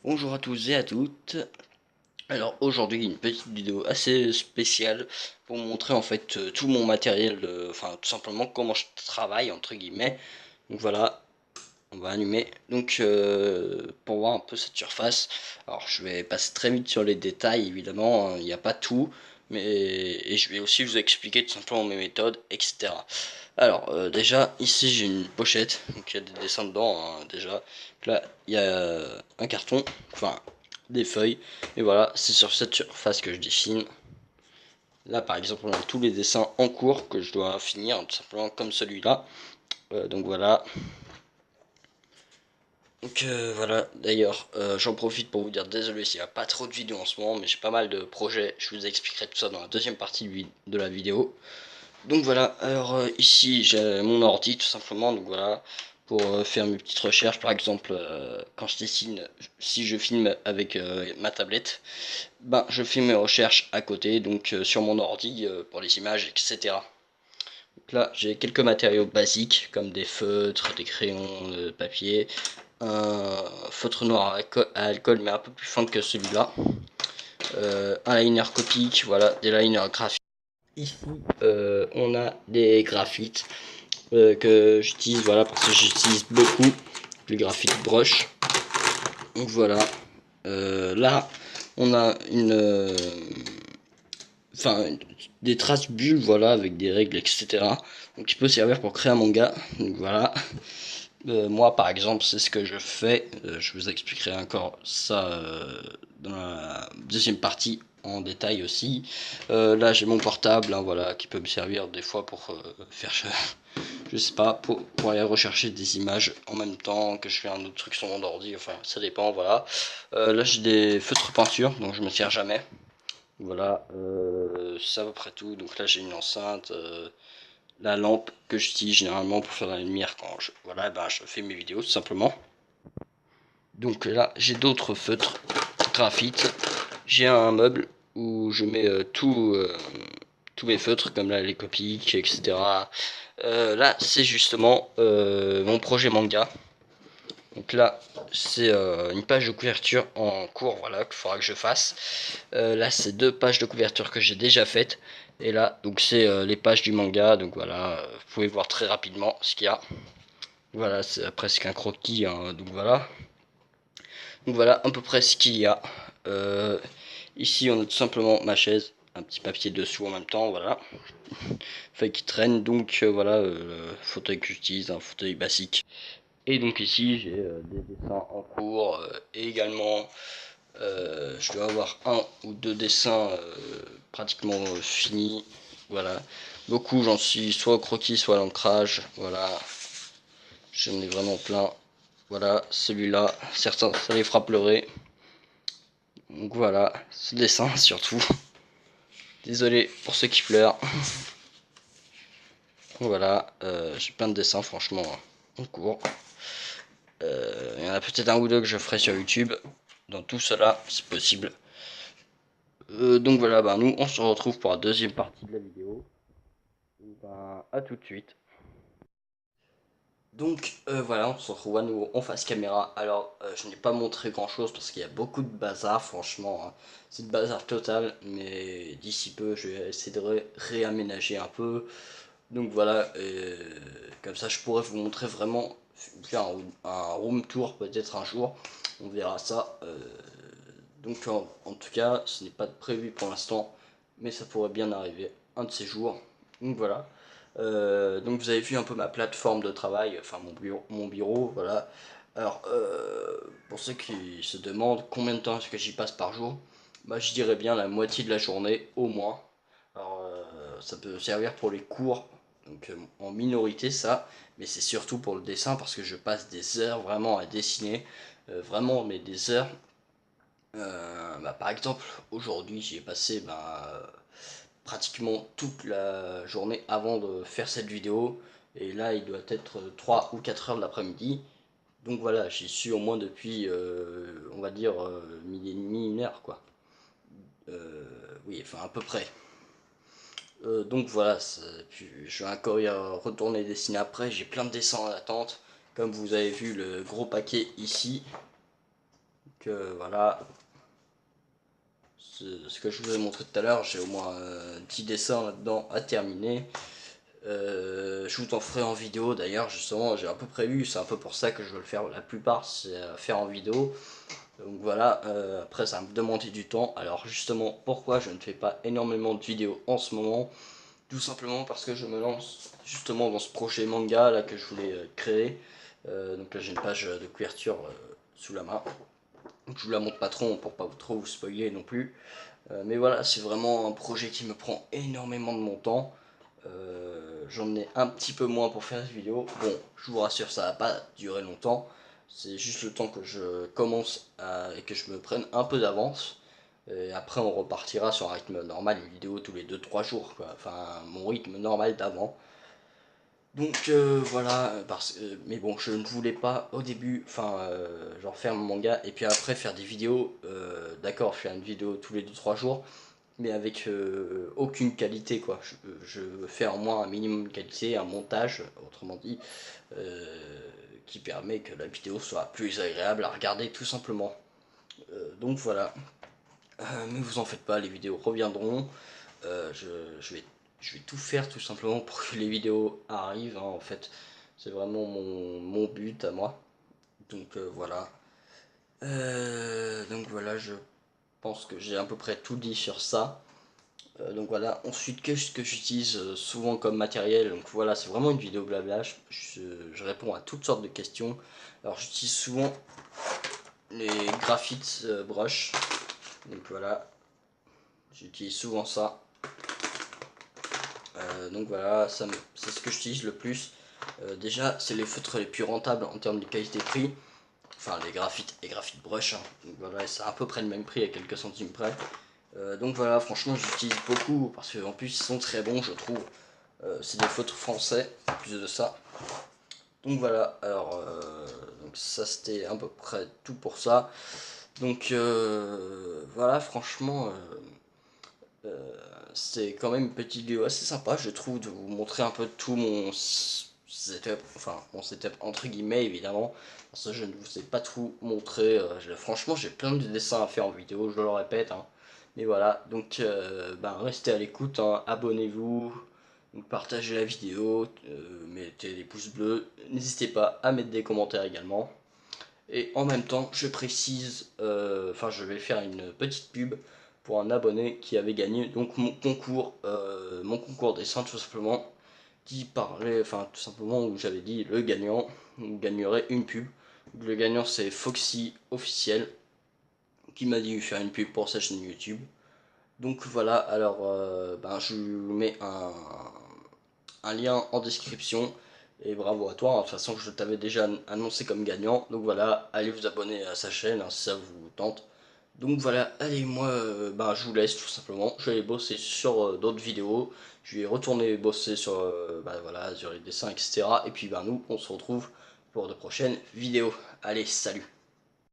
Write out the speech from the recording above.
Bonjour à tous et à toutes. Alors aujourd'hui une petite vidéo assez spéciale pour vous montrer en fait tout mon matériel, enfin tout simplement comment je travaille entre guillemets. Donc voilà, on va allumer. Donc pour voir un peu cette surface. Alors je vais passer très vite sur les détails évidemment, hein, il n'y a pas tout, mais et je vais aussi vous expliquer tout simplement mes méthodes, etc. Alors déjà ici j'ai une pochette, donc il y a des dessins dedans hein, déjà. Donc là il y a un carton, enfin des feuilles, et voilà c'est sur cette surface que je dessine. Là par exemple on a tous les dessins en cours que je dois finir, tout simplement comme celui-là. Donc voilà. Donc voilà, d'ailleurs, j'en profite pour vous dire désolé s'il n'y a pas trop de vidéos en ce moment, mais j'ai pas mal de projets, je vous expliquerai tout ça dans la deuxième partie de la vidéo. Donc voilà, alors ici j'ai mon ordi tout simplement, donc voilà, pour faire mes petites recherches, par exemple, quand je dessine, si je filme avec ma tablette, ben je fais mes recherches à côté, donc sur mon ordi, pour les images, etc. Donc là, j'ai quelques matériaux basiques, comme des feutres, des crayons, de papier, un feutre noir à alcool mais un peu plus fin que celui-là, un liner Copic, voilà, des liners graphiques. Ici, on a des graphites que j'utilise, voilà, parce que j'utilise beaucoup le graphite brush. Donc voilà, là, on a enfin, des traces bulles, voilà, avec des règles, etc. Donc, qui peut servir pour créer un manga. Donc voilà. Moi, par exemple, c'est ce que je fais. Je vous expliquerai encore ça dans la deuxième partie en détail aussi. Là, j'ai mon portable, hein, voilà, qui peut me servir des fois pour faire, je sais pas, pour aller rechercher des images en même temps que je fais un autre truc sur mon ordi. Enfin, ça dépend, voilà. Là, j'ai des feutres peinture, donc je me sers jamais. Voilà, c'est à peu près tout. Donc là, j'ai une enceinte. La lampe que j'utilise généralement pour faire la lumière quand voilà, ben, je fais mes vidéos tout simplement. Donc là, j'ai d'autres feutres graphite. J'ai un meuble où je mets tous mes feutres, comme là les copiques, etc. Là, c'est justement mon projet manga. Donc là, c'est une page de couverture en cours, voilà, qu'il faudra que je fasse. Là, c'est deux pages de couverture que j'ai déjà faites. Et là, donc c'est les pages du manga. Donc voilà, vous pouvez voir très rapidement ce qu'il y a. Voilà, c'est presque un croquis, hein, donc voilà. Donc voilà à peu près ce qu'il y a. Euh, Ici, on a tout simplement ma chaise, un petit papier dessous en même temps, voilà. Fait qui traîne, donc voilà, le fauteuil que j'utilise, un fauteuil basique. Et donc ici, j'ai des dessins en cours, et également, je dois avoir un ou deux dessins pratiquement finis, voilà. Beaucoup, j'en suis soit au croquis, soit à l'ancrage, voilà. J'en ai vraiment plein. Voilà, celui-là, certains, ça les fera pleurer. Donc voilà, ce dessin surtout. Désolé pour ceux qui pleurent. Voilà, j'ai plein de dessins franchement en cours. Il y en a peut-être un ou deux que je ferai sur YouTube. Dans tout cela, c'est possible. Donc voilà, bah nous on se retrouve pour la deuxième partie de la vidéo. Ben, à tout de suite. Donc voilà, on se retrouve à nouveau en face caméra. Alors je n'ai pas montré grand chose parce qu'il y a beaucoup de bazar, franchement. Hein. C'est de bazar total, mais d'ici peu je vais essayer de réaménager un peu. Donc voilà, comme ça je pourrais vous montrer vraiment, faire un room tour peut-être un jour. On verra ça. Donc en tout cas, ce n'est pas prévu pour l'instant, mais ça pourrait bien arriver un de ces jours. Donc voilà. Donc vous avez vu un peu ma plateforme de travail, enfin mon bureau, voilà. Alors pour ceux qui se demandent combien de temps est-ce que j'y passe par jour, bah je dirais bien la moitié de la journée au moins. Alors ça peut servir pour les cours, donc en minorité ça, mais c'est surtout pour le dessin parce que je passe des heures vraiment à dessiner, vraiment mais des heures. Bah, par exemple, aujourd'hui, j'y ai passé pratiquement toute la journée avant de faire cette vidéo. Et là, il doit être 3 ou 4 heures de l'après-midi. Donc voilà, j'y suis au moins depuis, on va dire, midi et demi, une heure, quoi. Oui, enfin, à peu près. Donc voilà, puis je vais encore y retourner dessiner après. J'ai plein de dessins en attente. Comme vous avez vu, le gros paquet ici. Voilà, ce que je vous ai montré tout à l'heure, j'ai au moins 10 dessins là-dedans à terminer. Je vous en ferai en vidéo d'ailleurs, justement, j'ai un peu prévu, c'est un peu pour ça que je veux le faire, la plupart c'est faire en vidéo. Donc voilà, après ça va me demander du temps. Alors justement, pourquoi je ne fais pas énormément de vidéos en ce moment? Tout simplement parce que je me lance justement dans ce projet manga là que je voulais créer. Donc là j'ai une page de couverture sous la main. Donc je vous la montre pas trop pour pas trop vous spoiler non plus. Mais voilà, c'est vraiment un projet qui me prend énormément de mon temps. J'en ai un petit peu moins pour faire des vidéos. Bon, je vous rassure, ça va pas durer longtemps. C'est juste le temps que je commence et que je me prenne un peu d'avance. Et après, on repartira sur un rythme normal, une vidéo tous les 2-3 jours, quoi. Enfin, mon rythme normal d'avant. Donc voilà, mais bon, je ne voulais pas au début, genre faire mon manga et puis après faire des vidéos. D'accord, faire une vidéo tous les 2-3 jours, mais avec aucune qualité quoi. Je veux faire au moins un minimum de qualité, un montage, autrement dit, qui permet que la vidéo soit plus agréable à regarder tout simplement. Donc voilà. Mais vous en faites pas, les vidéos reviendront. Euh, je, je vais tout faire tout simplement pour que les vidéos arrivent, hein, en fait. C'est vraiment mon but à moi. Donc voilà. Donc voilà, je pense que j'ai à peu près tout dit sur ça. Donc voilà, ensuite qu'est-ce que j'utilise souvent comme matériel? Donc voilà, c'est vraiment une vidéo blabla, je réponds à toutes sortes de questions. Alors j'utilise souvent les graphites brush, donc voilà, j'utilise souvent ça. Donc voilà, c'est ce que j'utilise le plus. Déjà, c'est les feutres les plus rentables en termes de qualité-prix. Enfin, les graphites brush, hein. Donc voilà, c'est à peu près le même prix à quelques centimes près. Donc voilà, franchement, j'utilise beaucoup parce qu'en plus, ils sont très bons, je trouve. C'est des feutres français, en plus de ça. Donc voilà, alors donc ça c'était à peu près tout pour ça. Donc voilà, franchement, c'est quand même une petite vidéo assez sympa, je trouve, de vous montrer un peu tout mon setup, enfin mon setup entre guillemets évidemment, parce que je ne vous ai pas tout montré. Franchement, j'ai plein de dessins à faire en vidéo, je le répète, hein. Mais voilà, donc ben, restez à l'écoute, hein, abonnez-vous, donc partagez la vidéo, mettez des pouces bleus, n'hésitez pas à mettre des commentaires également. Et en même temps, je précise, je vais faire une petite pub pour un abonné qui avait gagné donc mon concours dessin tout simplement, qui parlait, enfin tout simplement où j'avais dit le gagnant gagnerait une pub. Le gagnant c'est Foxy officiel qui m'a dit faire une pub pour sa chaîne YouTube. Donc voilà, alors je vous mets un lien en description. Et bravo à toi, hein. De toute façon je t'avais déjà annoncé comme gagnant. Donc voilà, allez vous abonner à sa chaîne, hein, si ça vous tente. Donc voilà, allez moi je vous laisse tout simplement. Je vais aller bosser sur d'autres vidéos. Je vais retourner bosser sur, voilà, sur les dessins, etc. Et puis nous on se retrouve pour de prochaines vidéos. Allez, salut!